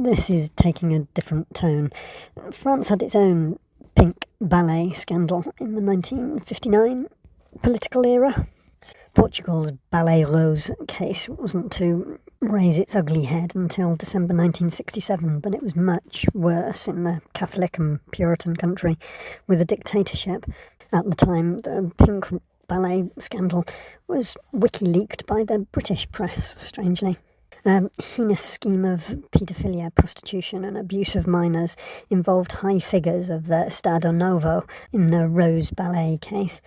this is taking a different tone. France had its own pink ballet scandal in the 1959 political era. Portugal's Ballet Rose case wasn't to raise its ugly head until December 1967, but it was much worse in the Catholic and Puritan country with a dictatorship. At the time, the pink ballet scandal was WikiLeaked by the British press, strangely. A heinous scheme of paedophilia, prostitution and abuse of minors involved high figures of the Stato Novo in the Rose Ballet case.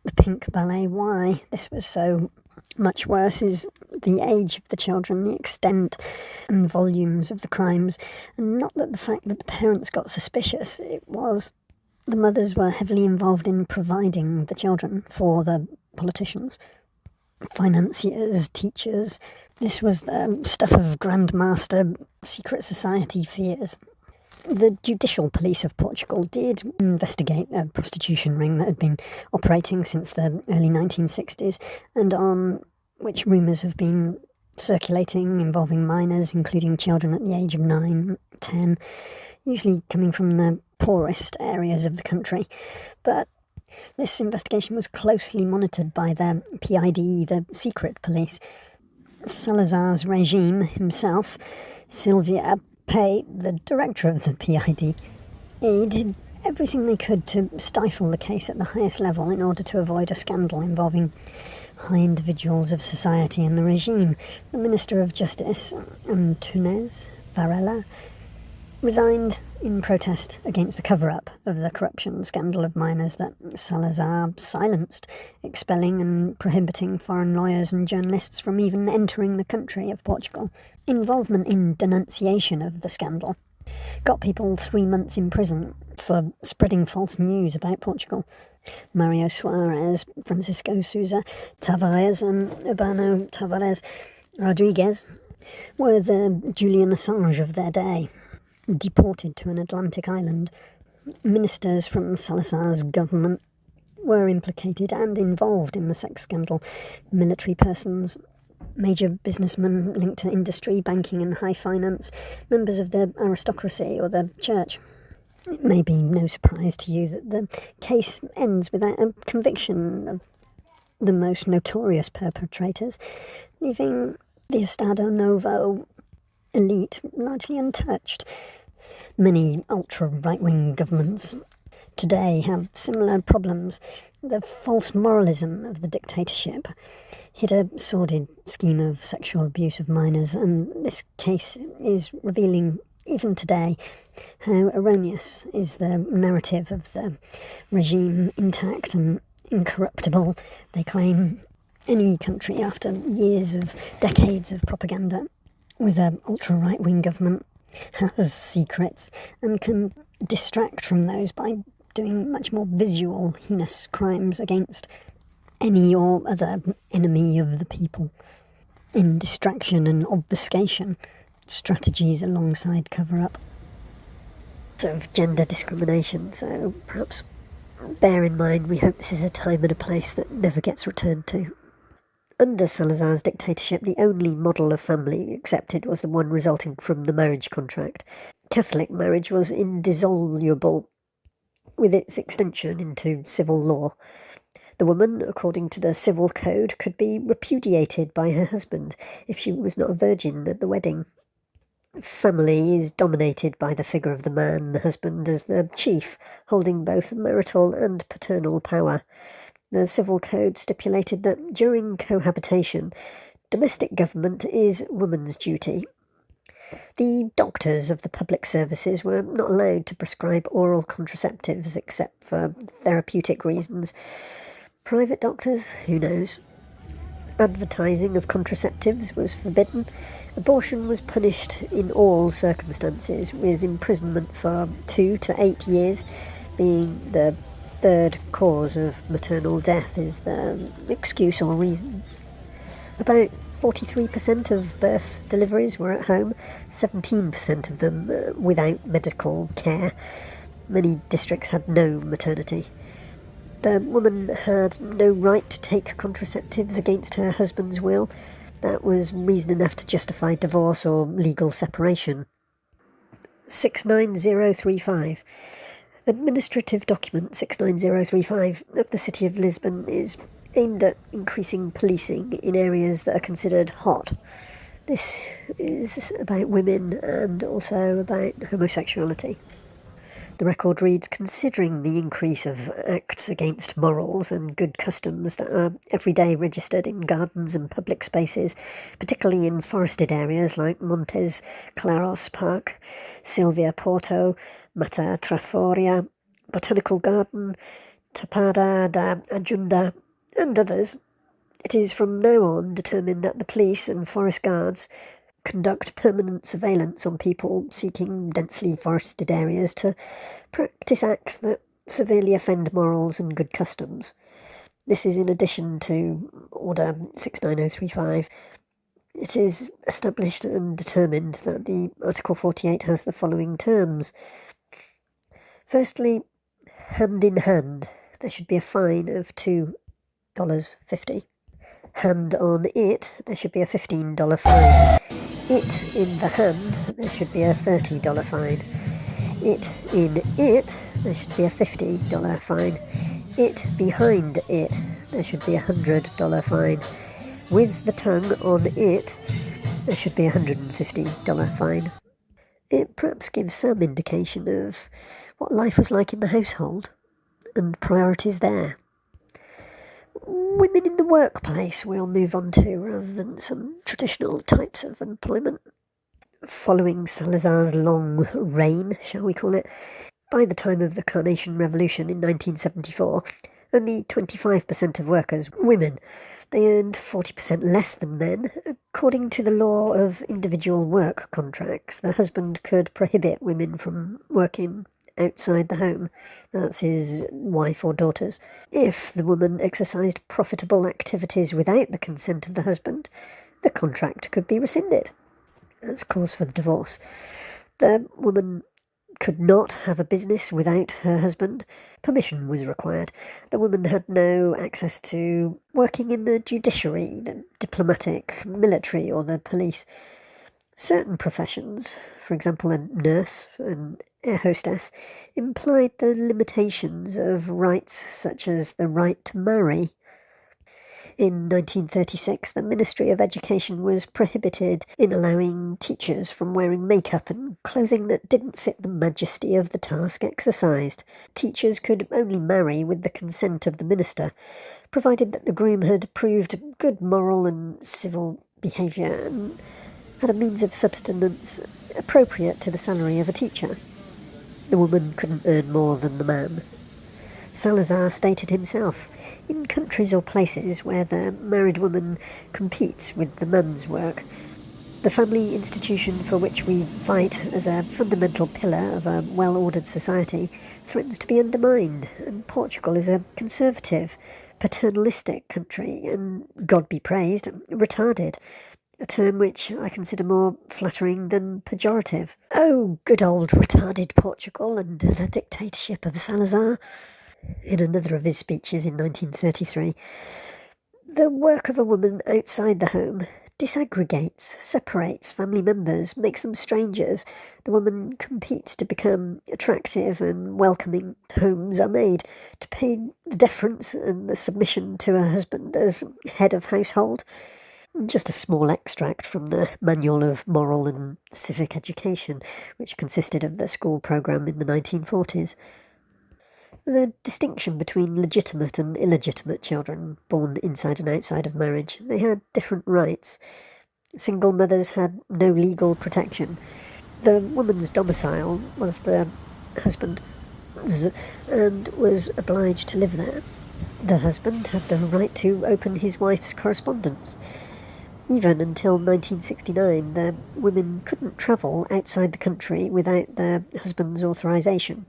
The pink ballet, why this was so much worse is the age of the children, the extent and volumes of the crimes, and not that the fact that the parents got suspicious, it was the mothers were heavily involved in providing the children for the politicians, financiers, teachers. This was the stuff of Grandmaster secret society fears. The judicial police of Portugal did investigate a prostitution ring that had been operating since the early 1960s, and on which rumours have been circulating involving minors, including children at the age of 9, 10, usually coming from the poorest areas of the country. But this investigation was closely monitored by the PID, the secret police. Salazar's regime himself, Silvia Pay, the director of the PID, did everything they could to stifle the case at the highest level in order to avoid a scandal involving high individuals of society and the regime. The Minister of Justice, Antunes Varela, resigned in protest against the cover-up of the corruption scandal of minors that Salazar silenced, expelling and prohibiting foreign lawyers and journalists from even entering the country of Portugal. Involvement in denunciation of the scandal got people 3 months in prison for spreading false news about Portugal. Mario Soares, Francisco Sousa Tavares and Urbano Tavares Rodrigues were the Julian Assange of their day, deported to an Atlantic island. Ministers from Salazar's government were implicated and involved in the sex scandal. Military persons, major businessmen linked to industry, banking and high finance, members of the aristocracy or the church. It may be no surprise to you that the case ends without a conviction of the most notorious perpetrators, leaving the Estado Novo elite largely untouched. Many ultra-right-wing governments today have similar problems. The false moralism of the dictatorship hid a sordid scheme of sexual abuse of minors, and this case is revealing, even today, how erroneous is the narrative of the regime, intact and incorruptible, they claim. Any country, after decades of propaganda, with an ultra-right-wing government, has secrets and can distract from those by doing much more visual, heinous crimes against any or other enemy of the people, in distraction and obfuscation, strategies alongside cover-up. Of gender discrimination, so perhaps bear in mind we hope this is a time and a place that never gets returned to. Under Salazar's dictatorship, the only model of family accepted was the one resulting from the marriage contract. Catholic marriage was indissoluble, with its extension into civil law. The woman, according to the civil code, could be repudiated by her husband if she was not a virgin at the wedding. Family is dominated by the figure of the man, the husband, as the chief, holding both marital and paternal power. The civil code stipulated that during cohabitation, domestic government is woman's duty. The doctors of the public services were not allowed to prescribe oral contraceptives except for therapeutic reasons. Private doctors, who knows? Advertising of contraceptives was forbidden. Abortion was punished in all circumstances, with imprisonment for 2 to 8 years being the third cause of maternal death is the excuse or reason. About 43% of birth deliveries were at home, 17% of them without medical care. Many districts had no maternity. The woman had no right to take contraceptives against her husband's will. That was reason enough to justify divorce or legal separation. 69035. Administrative document 69035 of the City of Lisbon is aimed at increasing policing in areas that are considered hot. This is about women and also about homosexuality. The record reads, considering the increase of acts against morals and good customs that are every day registered in gardens and public spaces, particularly in forested areas like Montes Claros Park, Silvia Porto, Mata Traforia, Botanical Garden, Tapada da Ajunda, and others, it is from now on determined that the police and forest guards conduct permanent surveillance on people seeking densely forested areas to practice acts that severely offend morals and good customs. This is in addition to Order 69035. It is established and determined that the Article 48 has the following terms. Firstly, hand in hand, there should be a fine of $2.50. Hand on it, there should be a $15 fine. It in the hand, there should be a $30 fine. It in it, there should be a $50 fine. It behind it, there should be a $100 fine. With the tongue on it, there should be a $150 fine. It perhaps gives some indication of what life was like in the household and priorities there. Women in the workplace we'll move on to rather than some traditional types of employment. Following Salazar's long reign, shall we call it, by the time of the Carnation Revolution in 1974, only 25% of workers were women. They earned 40% less than men. According to the law of individual work contracts, the husband could prohibit women from working outside the home, that's his wife or daughters. If the woman exercised profitable activities without the consent of the husband, the contract could be rescinded. That's cause for the divorce. The woman could not have a business without her husband. Permission was required. The woman had no access to working in the judiciary, the diplomatic, military, or the police. Certain professions, for example a nurse, an air hostess, implied the limitations of rights such as the right to marry. In 1936, the Ministry of Education was prohibited in allowing teachers from wearing makeup and clothing that didn't fit the majesty of the task exercised. Teachers could only marry with the consent of the minister, provided that the groom had proved good moral and civil behaviour and had a means of subsistence appropriate to the salary of a teacher. The woman couldn't earn more than the man. Salazar stated himself, in countries or places where the married woman competes with the man's work, the family institution for which we fight as a fundamental pillar of a well-ordered society threatens to be undermined, and Portugal is a conservative, paternalistic country, and, God be praised, retarded, a term which I consider more flattering than pejorative. Oh, good old retarded Portugal under the dictatorship of Salazar. In another of his speeches in 1933, the work of a woman outside the home disaggregates, separates family members, makes them strangers. The woman competes to become attractive and welcoming. Homes are made to pay the deference and the submission to her husband as head of household. Just a small extract from the Manual of Moral and Civic Education, which consisted of the school programme in the 1940s. The distinction between legitimate and illegitimate children born inside and outside of marriage, they had different rights. Single mothers had no legal protection. The woman's domicile was the husband's and was obliged to live there. The husband had the right to open his wife's correspondence. Even until 1969, the women couldn't travel outside the country without their husband's authorisation.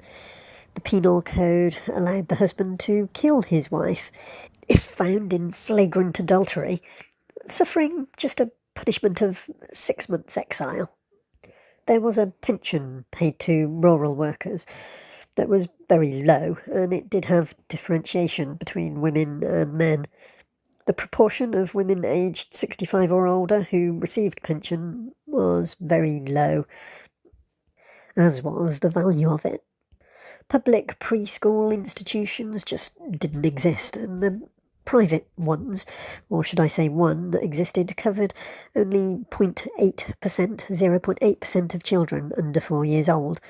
The penal code allowed the husband to kill his wife if found in flagrant adultery, suffering just a punishment of 6 months' exile. There was a pension paid to rural workers that was very low, and it did have differentiation between women and men. The proportion of women aged 65 or older who received pension was very low. as was the value of it. Public preschool institutions just didn't exist, and the private ones, or should I say one that existed, covered only 0.8% of children under 4 years old.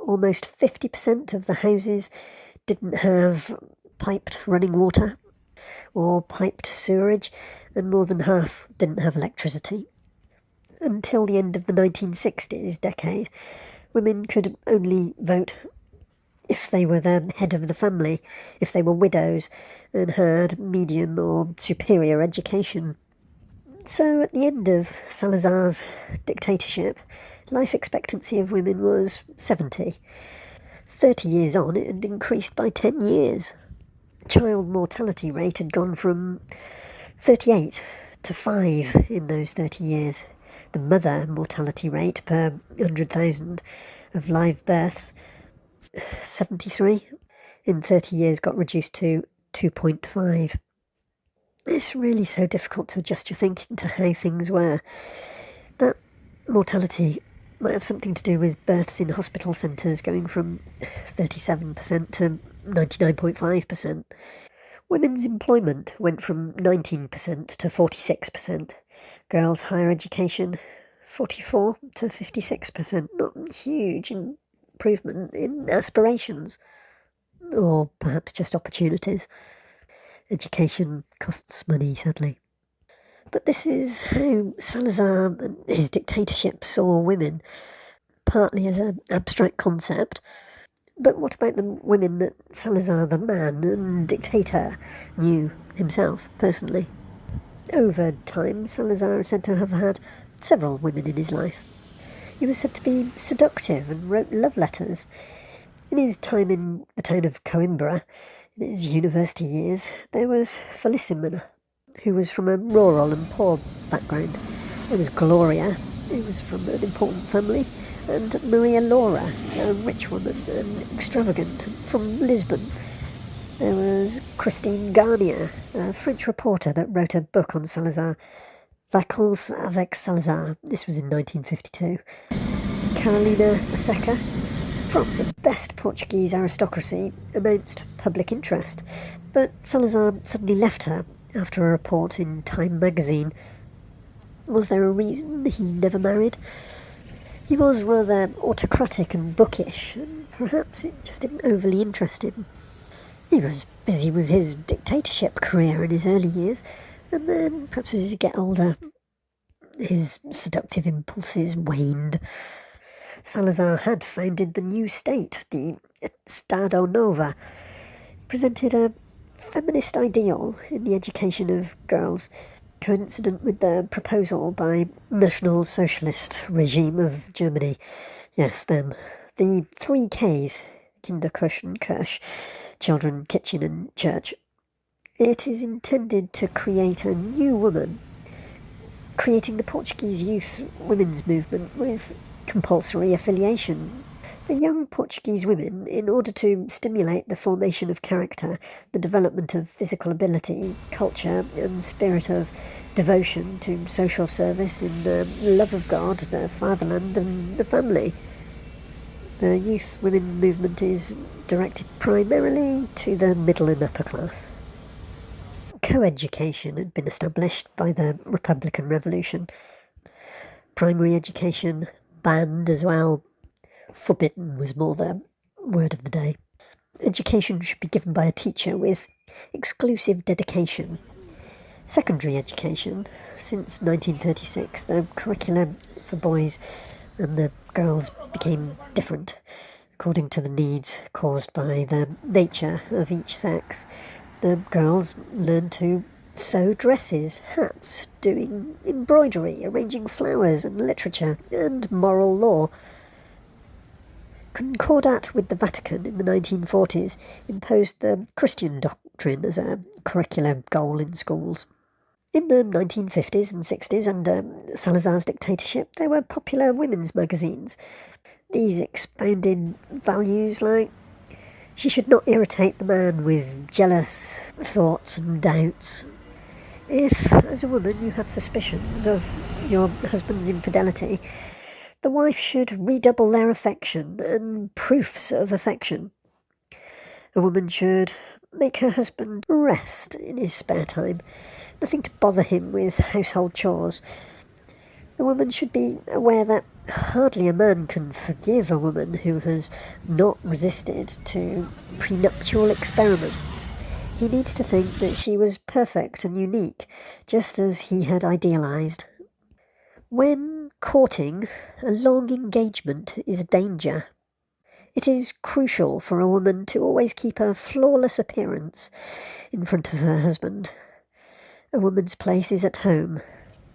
Almost 50% of the houses didn't have piped running water or piped sewerage, and more than half didn't have electricity. Until the end of the 1960s decade, women could only vote if they were the head of the family, if they were widows and had medium or superior education. So at the end of Salazar's dictatorship, life expectancy of women was 70. 30 years on, it had increased by 10 years. Child mortality rate had gone from 38 to 5 in those 30 years. The mother mortality rate per 100,000 of live births, 73, in 30 years got reduced to 2.5. It's really so difficult to adjust your thinking to how things were. That mortality might have something to do with births in hospital centres going from 37% to 99.5%. Women's employment went from 19% to 46%. Girls' higher education, 44 to 56%. Not huge improvement in aspirations, or perhaps just opportunities. Education costs money, sadly. But this is how Salazar and his dictatorship saw women, partly as an abstract concept. But what about the women that Salazar, the man and dictator, knew himself personally? Over time, Salazar is said to have had several women in his life. He was said to be seductive and wrote love letters. In his time in the town of Coimbra, in his university years, there was Felicimina, who was from a rural and poor background. There was Gloria, who was from an important family, and Maria Laura, a rich woman and extravagant, from Lisbon. There was Christine Garnier, a French reporter that wrote a book on Salazar, Vacances avec Salazar. This was in 1952. Carolina Aseca, from the best Portuguese aristocracy, announced public interest, but Salazar suddenly left her after a report in Time magazine. Was there a reason he never married? He was rather autocratic and bookish, and perhaps it just didn't overly interest him. He was busy with his dictatorship career in his early years, and then perhaps as you get older, his seductive impulses waned. Salazar had founded the new state, the Estado Novo, presented a feminist ideal in the education of girls, coincident with the proposal by National Socialist regime of Germany. Yes, them. The 3 Ks, Kinder, Kusch and Kirsch, children, kitchen and church. It is intended to create a new woman, creating the Portuguese youth women's movement with compulsory affiliation. The young Portuguese women, in order to stimulate the formation of character, the development of physical ability, culture and spirit of devotion to social service in the love of God, the fatherland and the family. The youth women movement is directed primarily to the middle and upper class. Co-education had been established by the Republican Revolution. Primary education banned as well. Forbidden was more the word of the day. Education should be given by a teacher with exclusive dedication. Secondary education, since 1936, the curriculum for boys and the girls became different according to the needs caused by the nature of each sex. The girls learned to sew dresses, hats, doing embroidery, arranging flowers and literature, and moral law. Concordat with the Vatican in the 1940s imposed the Christian doctrine as a curricular goal in schools. In the 1950s and 60s, under Salazar's dictatorship, there were popular women's magazines. These expounded values like she should not irritate the man with jealous thoughts and doubts. If, as a woman, you have suspicions of your husband's infidelity, The wife should redouble their affection and proofs of affection. A woman should make her husband rest in his spare time, nothing to bother him with household chores. The woman should be aware that hardly a man can forgive a woman who has not resisted to prenuptial experiments. He needs to think that she was perfect and unique, just as he had idealised. When courting, a long engagement is a danger. It is crucial for a woman to always keep a flawless appearance in front of her husband. A woman's place is at home.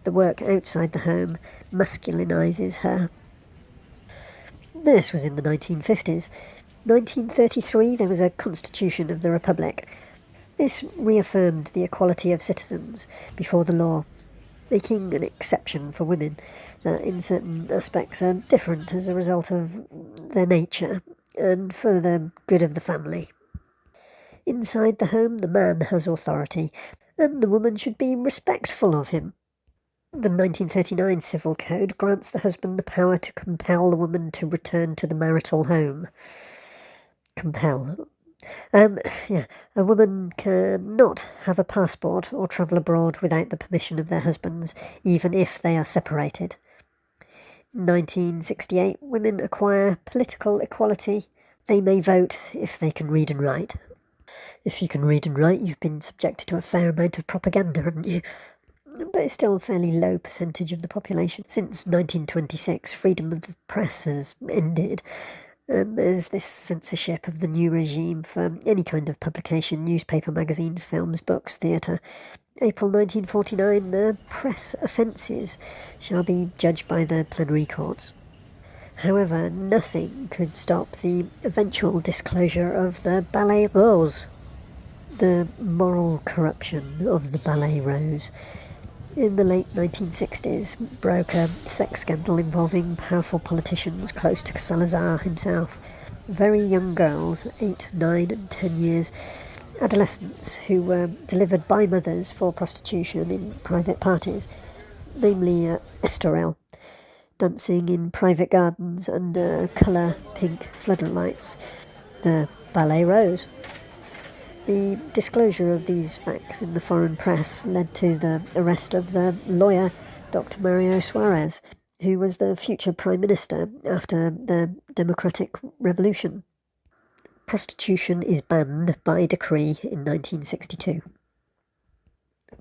The work outside the home masculinises her. This was in the 1950s. 1933, there was a Constitution of the Republic. This reaffirmed the equality of citizens before the law, making an exception for women that in certain aspects are different as a result of their nature and for the good of the family. Inside the home, the man has authority, and the woman should be respectful of him. The 1939 Civil Code grants the husband the power to compel the woman to return to the marital home. Compel. A woman cannot have a passport or travel abroad without the permission of their husbands, even if they are separated. In 1968, women acquire political equality. They may vote if they can read and write. If you can read and write, you've been subjected to a fair amount of propaganda, haven't you? But it's still a fairly low percentage of the population. Since 1926, freedom of the press has ended. And there's this censorship of the new regime for any kind of publication, newspaper, magazines, films, books, theatre. April 1949, the press offences shall be judged by the plenary courts. However, nothing could stop the eventual disclosure of the Ballet Rose. The moral corruption of the Ballet Rose in the late 1960s broke a sex scandal involving powerful politicians close to Salazar himself. Very young girls, 8, 9 and 10 years, adolescents who were delivered by mothers for prostitution in private parties, namely Estoril, dancing in private gardens under colour pink floodlights, the Ballet Rose. The disclosure of these facts in the foreign press led to the arrest of the lawyer Dr. Mario Suarez, who was the future Prime Minister after the Democratic Revolution. Prostitution is banned by decree in 1962.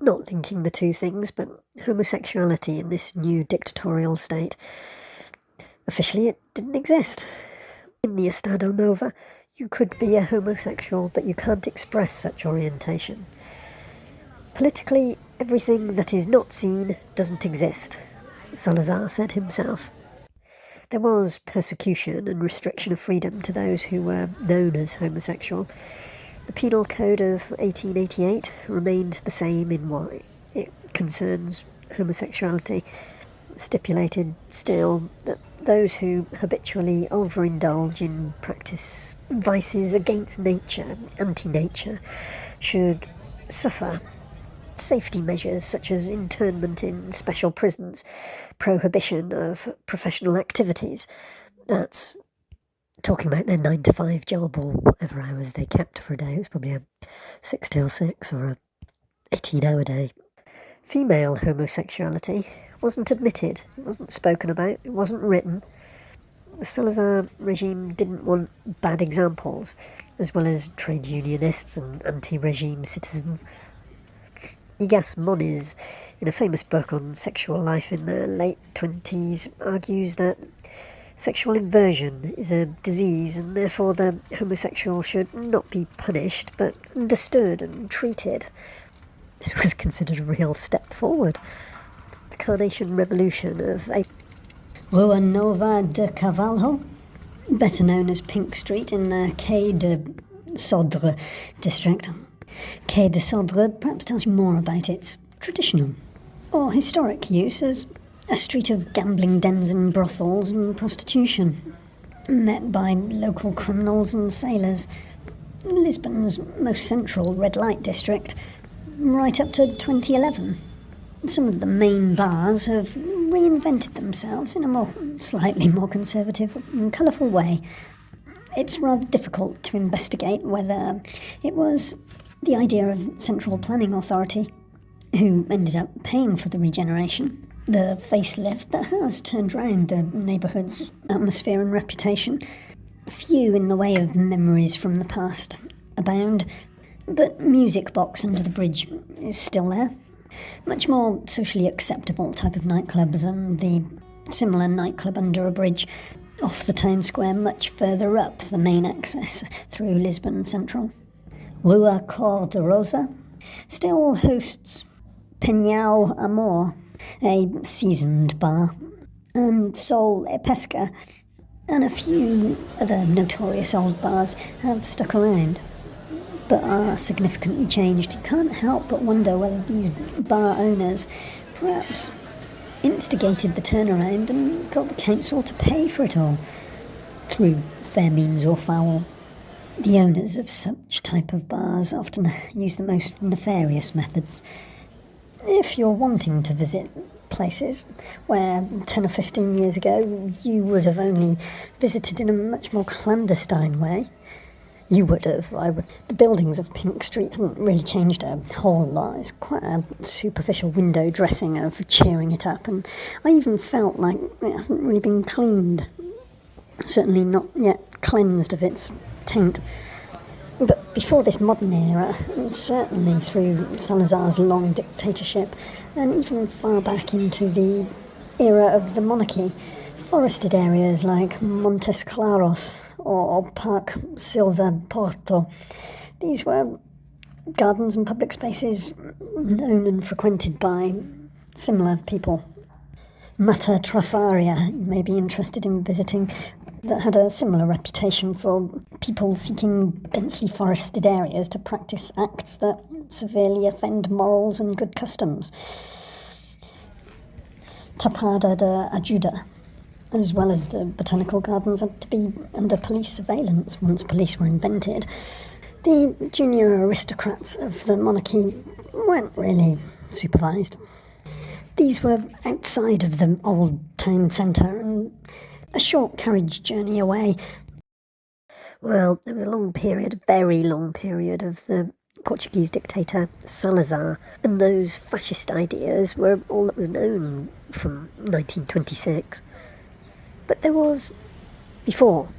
Not linking the two things, but homosexuality in this new dictatorial state. Officially, it didn't exist. In the Estado Novo, you could be a homosexual, but you can't express such orientation. Politically, everything that is not seen doesn't exist, Salazar said himself. There was persecution and restriction of freedom to those who were known as homosexual. The Penal Code of 1888 remained the same in what it concerns homosexuality, stipulated still that those who habitually overindulge in practice vices against nature, anti-nature, should suffer safety measures such as internment in special prisons, prohibition of professional activities. That's talking about their 9-to-5 job or whatever hours they kept for a day. It was probably a 6 till 6 or a 18-hour day. Female homosexuality wasn't admitted, it wasn't spoken about, it wasn't written. The Salazar regime didn't want bad examples, as well as trade unionists and anti-regime citizens. Igas Moniz, in a famous book on sexual life in the late 20s, argues that sexual inversion is a disease and therefore the homosexual should not be punished but understood and treated. This was considered a real step forward. The Carnation Revolution of Rua Nova de Cavalho, better known as Pink Street in the Quai de Sodre district. Quai de Sodre perhaps tells you more about its traditional or historic use as a street of gambling dens and brothels and prostitution, met by local criminals and sailors. Lisbon's most central red light district, right up to 2011. Some of the main bars have reinvented themselves in a slightly more conservative and colourful way. It's rather difficult to investigate whether it was the idea of Central Planning Authority, who ended up paying for the regeneration, the facelift that has turned round the neighbourhood's atmosphere and reputation. Few in the way of memories from the past abound, but Music Box under the bridge is still there. Much more socially acceptable type of nightclub than the similar nightclub under a bridge off the town square much further up the main access through Lisbon Central. Rua Cor de Rosa still hosts Penhal Amor, a seasoned bar, and Sol e Pesca, and a few other notorious old bars have stuck around, but are significantly changed. You can't help but wonder whether these bar owners perhaps instigated the turnaround and got the council to pay for it all, through fair means or foul. The owners of such type of bars often use the most nefarious methods. If you're wanting to visit places where 10 or 15 years ago you would have only visited in a much more clandestine way, you would have. The buildings of Pink Street haven't really changed a whole lot. It's quite a superficial window dressing of cheering it up, and I even felt like it hasn't really been cleaned. Certainly not yet cleansed of its taint. But before this modern era, and certainly through Salazar's long dictatorship, and even far back into the era of the monarchy, forested areas like Montes Claros or Park Silva Porto, these were gardens and public spaces known and frequented by similar people. Mata Trafaria, you may be interested in visiting, that had a similar reputation for people seeking densely forested areas to practice acts that severely offend morals and good customs. Tapada de Ajuda, as well as the botanical gardens, had to be under police surveillance once police were invented. The junior aristocrats of the monarchy weren't really supervised. These were outside of the old town centre and a short carriage journey away. Well, there was a very long period of the Portuguese dictator Salazar, and those fascist ideas were all that was known from 1926. But there was, before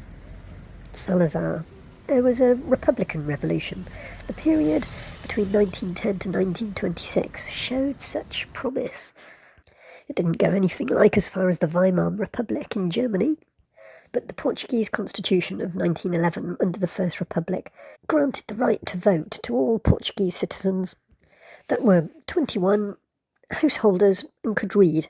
Salazar, there was a Republican revolution. The period between 1910 to 1926 showed such promise. It didn't go anything like as far as the Weimar Republic in Germany, but the Portuguese Constitution of 1911 under the First Republic granted the right to vote to all Portuguese citizens that were 21, householders and could read.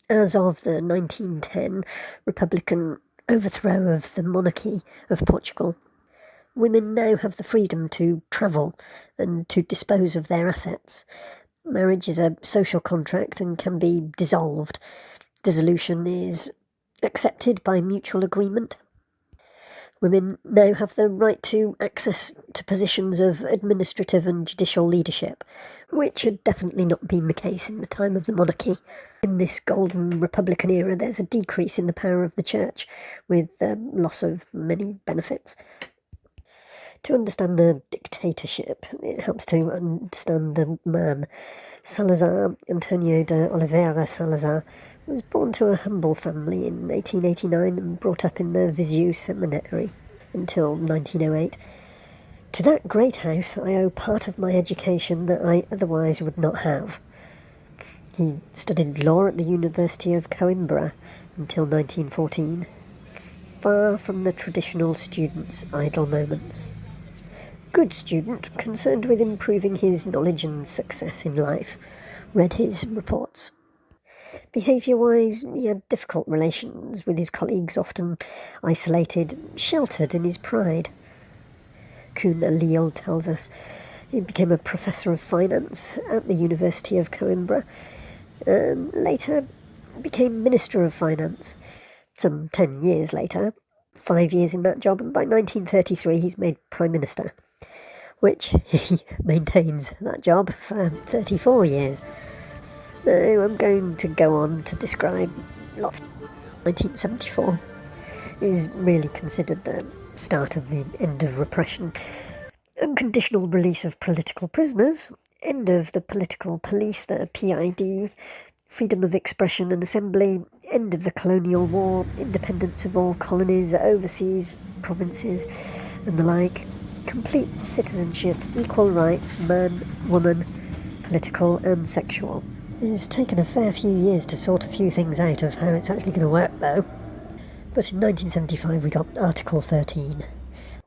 As of the 1910 Republican overthrow of the monarchy of Portugal, women now have the freedom to travel and to dispose of their assets. Marriage is a social contract and can be dissolved. Dissolution is accepted by mutual agreement. Women now have the right to access to positions of administrative and judicial leadership, which had definitely not been the case in the time of the monarchy. In this golden republican era, there's a decrease in the power of the church, with the loss of many benefits. To understand the dictatorship, it helps to understand the man. Salazar, Antonio de Oliveira Salazar, was born to a humble family in 1889 and brought up in the Viseu Seminary until 1908. To that great house I owe part of my education that I otherwise would not have. He studied law at the University of Coimbra until 1914, far from the traditional student's idle moments. Good student, concerned with improving his knowledge and success in life, read his reports. Behaviour-wise, he had difficult relations with his colleagues, often isolated, sheltered in his pride. Kuhn Alil tells us he became a professor of finance at the University of Coimbra, and later became Minister of Finance. Some 10 years later, 5 years in that job, and by 1933 he's made Prime Minister, which he maintains that job for 34 years. Now I'm going to go on to describe lots. 1974 is really considered the start of the end of repression. Unconditional release of political prisoners, end of the political police, the PID, freedom of expression and assembly, end of the colonial war, independence of all colonies, overseas provinces, and the like, complete citizenship, equal rights, man, woman, political and sexual. It's taken a fair few years to sort a few things out of how it's actually going to work, though. But in 1975 we got Article 13.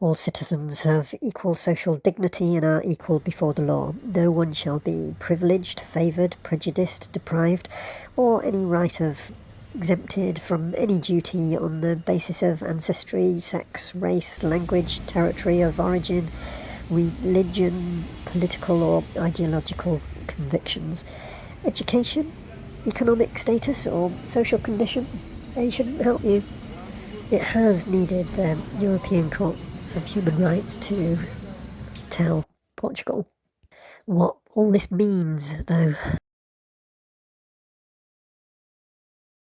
All citizens have equal social dignity and are equal before the law. No one shall be privileged, favoured, prejudiced, deprived, or any right of exempted from any duty on the basis of ancestry, sex, race, language, territory of origin, religion, political or ideological convictions, education, economic status or social condition. They shouldn't help you. It has needed the European Courts of Human Rights to tell Portugal what all this means, though.